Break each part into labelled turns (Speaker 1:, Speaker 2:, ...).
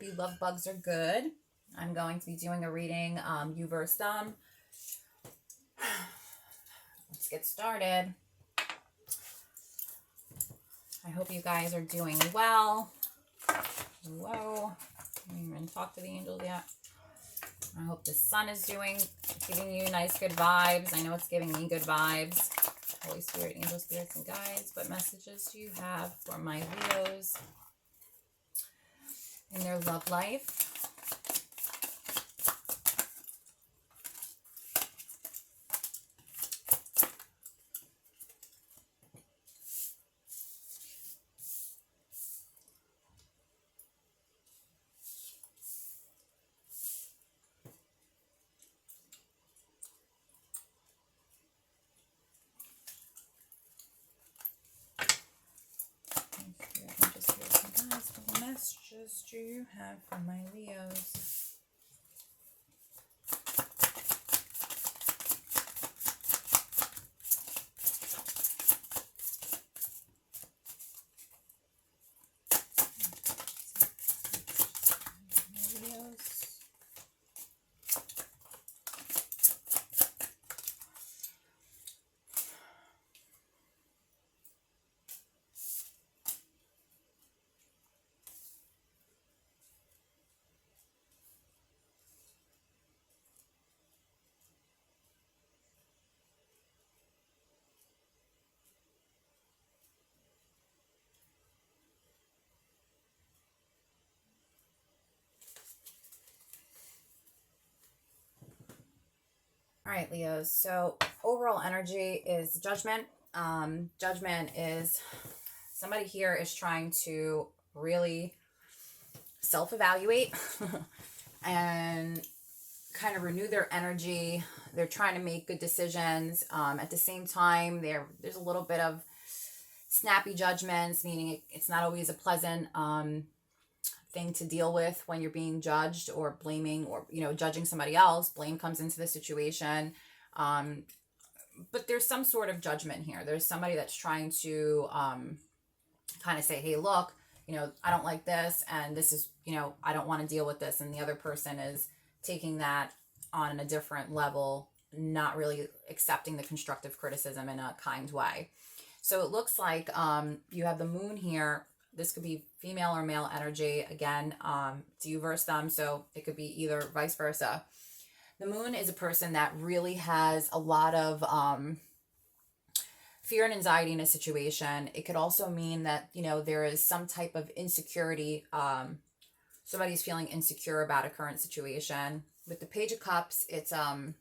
Speaker 1: hope you love bugs are good. I'm going to be doing a reading, you versus them. Let's get started. I hope you guys are doing well. Whoa. I haven't even talked to the angels yet. I hope the sun is giving you nice, good vibes. I know it's giving me good vibes. Holy Spirit, angel spirits, and guides, what messages do you have for my Leos in their love life? Messages do you have for my Leos? All right, Leos. So overall energy is judgment. Judgment is somebody here is trying to really self-evaluate and kind of renew their energy. They're trying to make good decisions. At the same time, there's a little bit of snappy judgments, meaning it's not always a pleasant thing to deal with when you're being judged or blaming or, judging somebody else. Blame comes into the situation. But there's some sort of judgment here. There's somebody that's trying to kind of say, hey, look, I don't like this, and this is, I don't want to deal with this. And the other person is taking that on a different level, not really accepting the constructive criticism in a kind way. So it looks like you have the moon here. This could be female or male energy. Again, do you versus them? So it could be either vice versa. The moon is a person that really has a lot of fear and anxiety in a situation. It could also mean that, there is some type of insecurity. Somebody's feeling insecure about a current situation. With the Page of Cups, it's you're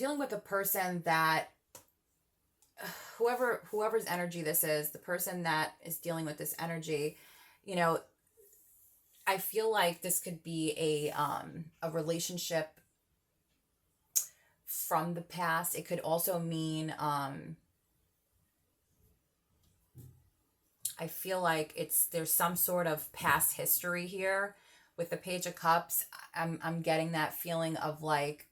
Speaker 1: dealing with a person that whoever's energy this is, the person that is dealing with this energy, I feel like this could be a relationship from the past. It could also mean I feel like there's some sort of past history here. With the Page of Cups, I'm getting that feeling of like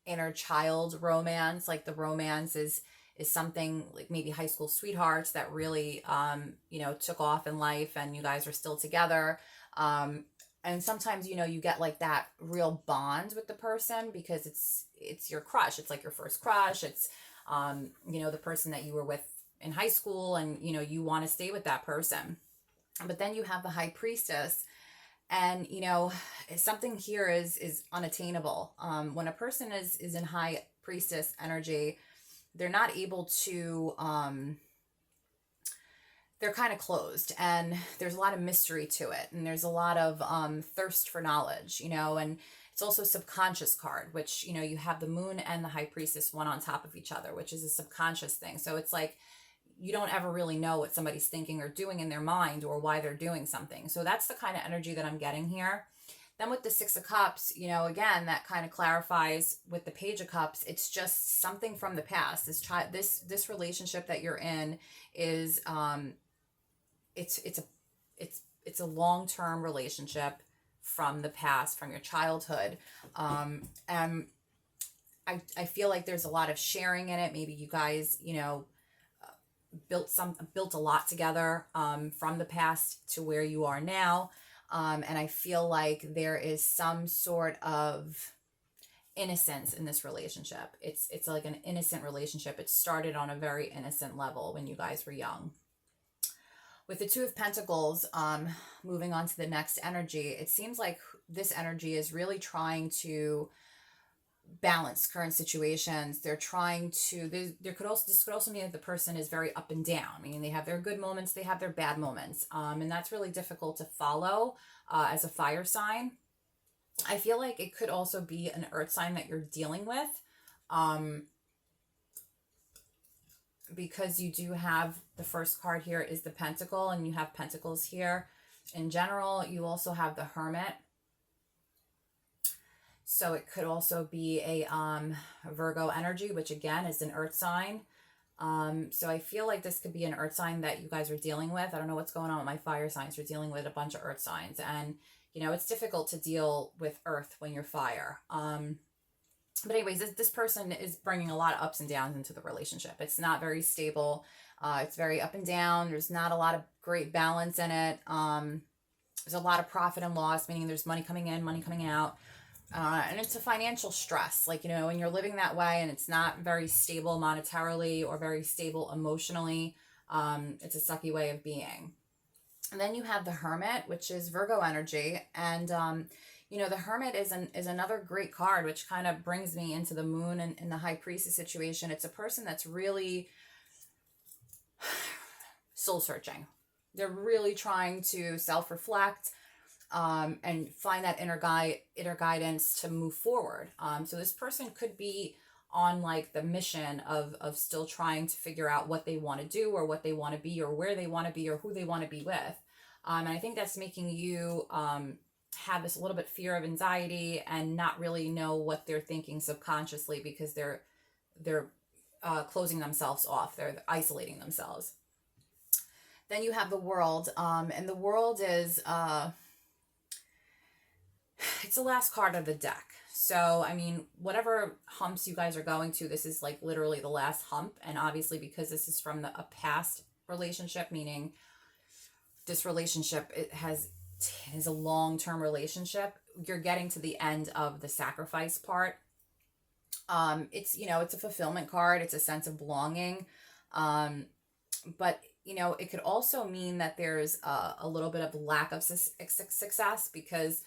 Speaker 1: inner child romance, like the romance is something like maybe high school sweethearts that really, took off in life and you guys are still together. And sometimes, you get like that real bond with the person because it's your crush. It's like your first crush. It's, the person that you were with in high school and, you want to stay with that person. But then you have the High Priestess and, something here is unattainable. When a person is in High Priestess energy, they're not able to, they're kind of closed and there's a lot of mystery to it. And there's a lot of thirst for knowledge, and it's also a subconscious card, which, you have the moon and the High Priestess one on top of each other, which is a subconscious thing. So it's like, you don't ever really know what somebody's thinking or doing in their mind or why they're doing something. So that's the kind of energy that I'm getting here. Then with the Six of Cups, again, that kind of clarifies with the Page of Cups. It's just something from the past. This relationship that you're in is, it's a long-term relationship from the past, from your childhood. And I feel like there's a lot of sharing in it. Maybe you guys, built a lot together, from the past to where you are now. And I feel like there is some sort of innocence in this relationship. It's like an innocent relationship. It started on a very innocent level when you guys were young. With the Two of Pentacles, moving on to the next energy, it seems like this energy is really trying to balance current situations. They're trying to, this could also mean that the person is very up and down, meaning they have their good moments, they have their bad moments. And that's really difficult to follow as a fire sign. I feel like it could also be an earth sign that you're dealing with. Because you do have the first card here is the Pentacle, and you have Pentacles here. In general, you also have the Hermit. So it could also be a Virgo energy, which again is an earth sign. So I feel like this could be an earth sign that you guys are dealing with. I don't know what's going on with my fire signs. You're dealing with a bunch of earth signs. And, you know, it's difficult to deal with earth when you're fire. But anyways, this person is bringing a lot of ups and downs into the relationship. It's not very stable. It's very up and down. There's not a lot of great balance in it. There's a lot of profit and loss, meaning there's money coming in, money coming out. And it's a financial stress. Like, you know, when you're living that way and it's not very stable monetarily or very stable emotionally, it's a sucky way of being. And then you have the Hermit, which is Virgo energy. And, you know, the Hermit is another great card, which kind of brings me into the Moon and in the High Priestess situation. It's a person that's really soul searching. They're really trying to self-reflect and find that inner guidance to move forward. So this person could be on like the mission of still trying to figure out what they want to do or what they want to be or where they want to be or who they want to be with. And I think that's making you have this little bit fear of anxiety and not really know what they're thinking subconsciously because they're closing themselves off. They're isolating themselves. Then you have the World, and the World is it's the last card of the deck. So, I mean, whatever humps you guys are going to, this is like literally the last hump. And obviously because this is from a past relationship, meaning this relationship is a long-term relationship, you're getting to the end of the sacrifice part. It's, you know, it's a fulfillment card. It's a sense of belonging. But, you know, it could also mean that there's a little bit of lack of success because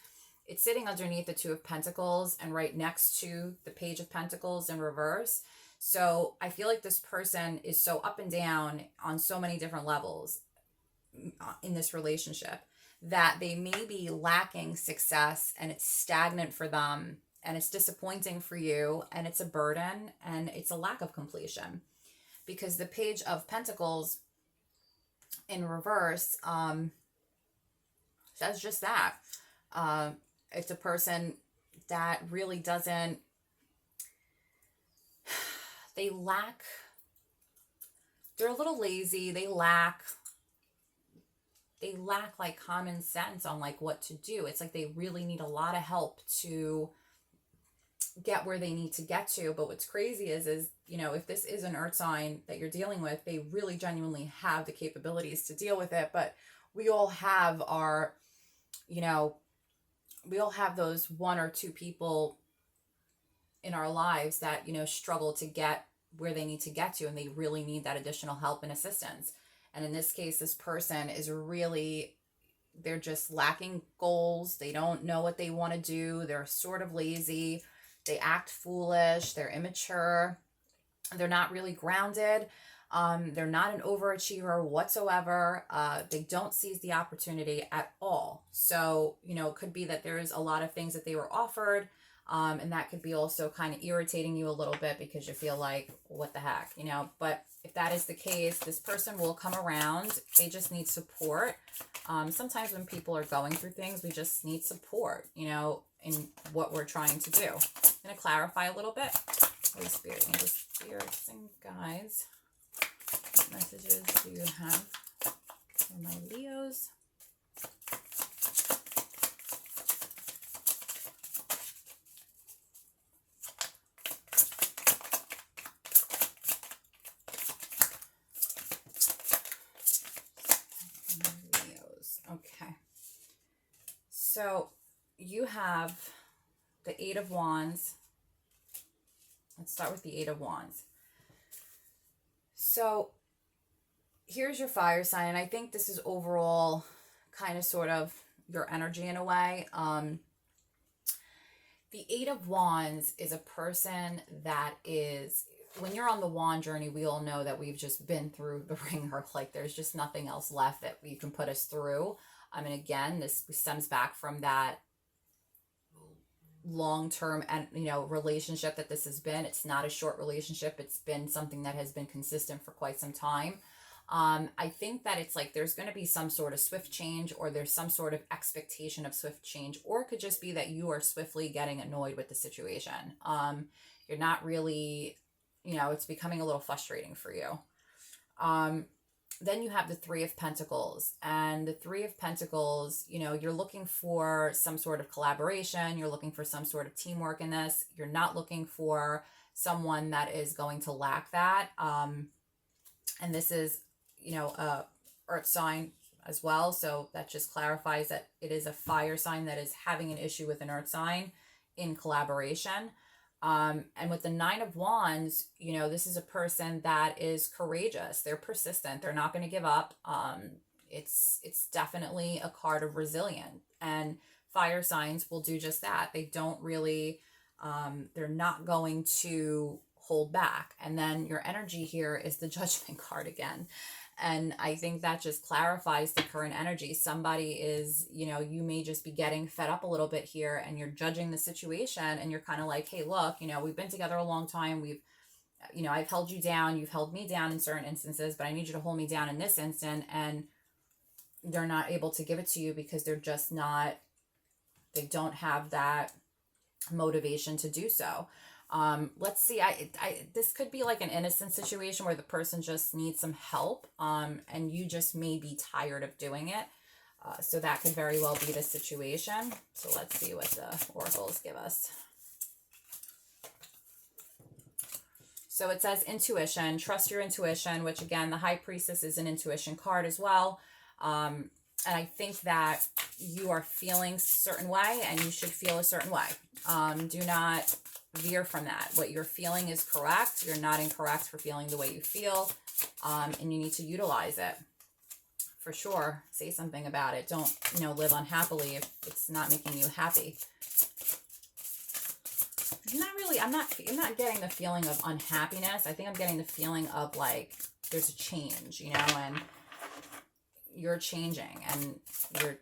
Speaker 1: it's sitting underneath the Two of Pentacles and right next to the Page of Pentacles in reverse. So I feel like this person is so up and down on so many different levels in this relationship that they may be lacking success and it's stagnant for them and it's disappointing for you and it's a burden and it's a lack of completion. Because the Page of Pentacles in reverse says just that. It's a person that really doesn't, they're a little lazy. They lack like common sense on like what to do. It's like they really need a lot of help to get where they need to get to. But what's crazy is, you know, if this is an earth sign that you're dealing with, they really genuinely have the capabilities to deal with it. But we all have our, you know, we all have those one or two people in our lives that, you know, struggle to get where they need to get to, and they really need that additional help and assistance. And in this case, this person is really, they're just lacking goals. They don't know what they want to do. They're sort of lazy. They act foolish. They're immature. They're not really grounded. They're not an overachiever whatsoever. They don't seize the opportunity at all. So, you know, it could be that there's a lot of things that they were offered. And that could be also kind of irritating you a little bit because you feel like, what the heck, you know. But if that is the case, this person will come around. They just need support. Sometimes when people are going through things, we just need support, you know, in what we're trying to do. I'm going to clarify a little bit. Holy Spirit, angels, spirits, and guides. What messages do you have for my Leos? Okay. So you have the Eight of Wands. Let's start with the Eight of Wands. So here's your fire sign, and I think this is overall kind of sort of your energy in a way. The Eight of Wands is a person that is, when you're on the wand journey, we all know that we've just been through the ringer. Like there's just nothing else left that you can put us through. I mean, again, this stems back from that long-term and relationship that this has been. It's not a short relationship. It's been something that has been consistent for quite some time. I think that it's like there's going to be some sort of swift change, or there's some sort of expectation of swift change, or it could just be that you are swiftly getting annoyed with the situation. You're not really, it's becoming a little frustrating for you. Then you have the Three of Pentacles, and the Three of Pentacles, you're looking for some sort of collaboration. You're looking for some sort of teamwork in this. You're not looking for someone that is going to lack that. And this is, a earth sign as well. So that just clarifies that it is a fire sign that is having an issue with an earth sign in collaboration. And with the Nine of Wands, this is a person that is courageous. They're persistent. They're not going to give up. It's definitely a card of resilience, and fire signs will do just that. They don't really, they're not going to hold back. And then your energy here is the Judgment card again. And I think that just clarifies the current energy. Somebody is, you may just be getting fed up a little bit here, and you're judging the situation, and you're kind of like, hey, look, we've been together a long time. We've, I've held you down. You've held me down in certain instances, but I need you to hold me down in this instant. And they're not able to give it to you because they're just not, they don't have that motivation to do so. Let's see, this could be like an innocent situation where the person just needs some help, and you just may be tired of doing it. So that could very well be the situation. So let's see what the oracles give us. So it says intuition, trust your intuition, which again, the High Priestess is an intuition card as well. And I think that you are feeling a certain way, and you should feel a certain way. Do not veer from that. What you're feeling is correct. You're not incorrect for feeling the way you feel, and you need to utilize it for sure. Say something about it. Don't live unhappily if it's not making you happy. I'm not getting the feeling of unhappiness. I think I'm getting the feeling of like there's a change, and you're changing, and you're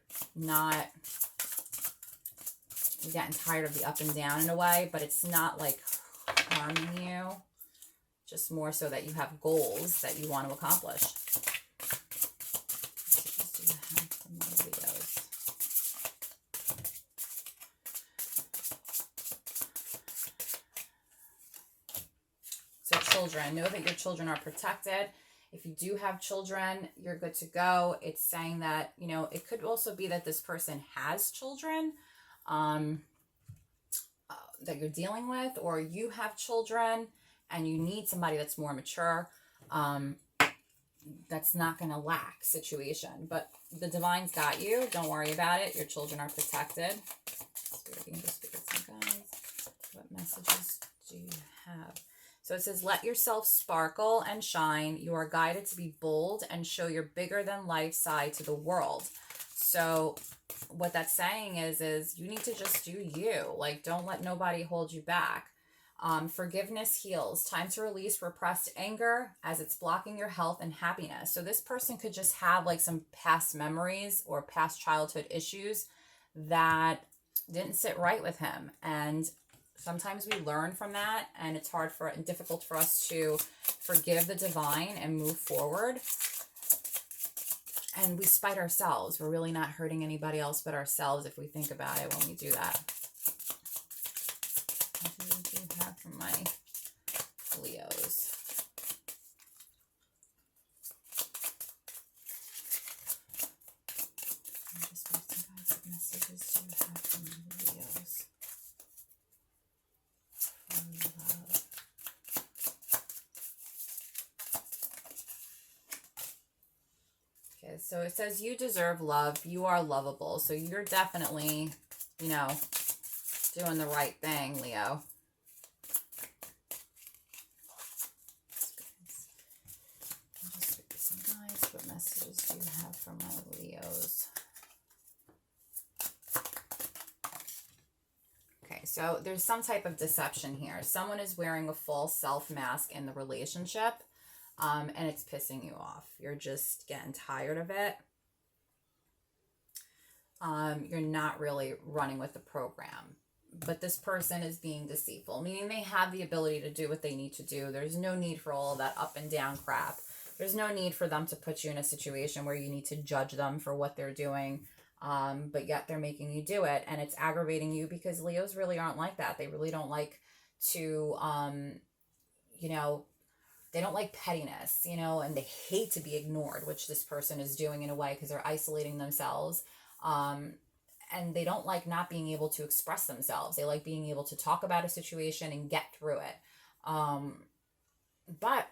Speaker 1: getting tired of the up and down in a way, but it's not like harming you, just more so that you have goals that you want to accomplish. So children, know that your children are protected. If you do have children, you're good to go. It's saying that, it could also be that this person has children that you're dealing with, or you have children and you need somebody that's more mature, that's not going to lack situation. But the divine's got you. Don't worry about it. Your children are protected. Spirits and guides, what messages do you have? So it says, let yourself sparkle and shine. You are guided to be bold and show your bigger than life side to the world. So what that's saying is you need to just do you. Like, don't let nobody hold you back. Forgiveness heals. Time to release repressed anger as it's blocking your health and happiness. So this person could just have like some past memories or past childhood issues that didn't sit right with him. And sometimes we learn from that, and it's difficult for us to forgive the divine and move forward. And we spite ourselves. We're really not hurting anybody else but ourselves if we think about it when we do that. What do you have for my Leos? I'm just waiting, guys. What messages do you have for my Leos? For love. Okay, so it says you deserve love. You are lovable. So you're definitely, you know, doing the right thing, Leo. Guys, what messages do you have for my Leos? Okay, so there's some type of deception here. Someone is wearing a false self mask in the relationship, and it's pissing you off. You're just getting tired of it. You're not really running with the program. But this person is being deceitful, meaning they have the ability to do what they need to do. There's no need for all of that up and down crap. There's no need for them to put you in a situation where you need to judge them for what they're doing. But yet they're making you do it, and it's aggravating you because Leos really aren't like that. They really don't like to, you know, they don't like pettiness, you know, and they hate to be ignored, which this person is doing in a way because they're isolating themselves. And they don't like not being able to express themselves. They like being able to talk about a situation and get through it. But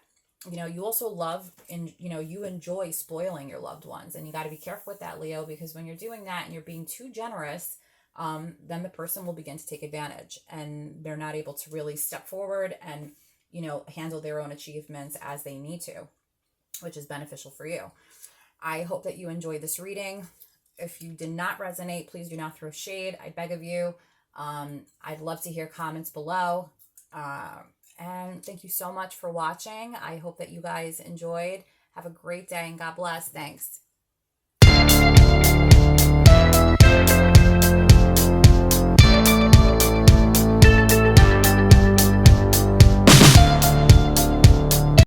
Speaker 1: you know, you also love and, you know, you enjoy spoiling your loved ones. And you got to be careful with that, Leo, because when you're doing that and you're being too generous, then the person will begin to take advantage and they're not able to really step forward and, you know, handle their own achievements as they need to, which is beneficial for you. I hope that you enjoyed this reading. If you did not resonate, please do not throw shade. I beg of you. I'd love to hear comments below. And thank you so much for watching. I hope that you guys enjoyed. Have a great day and God bless. Thanks.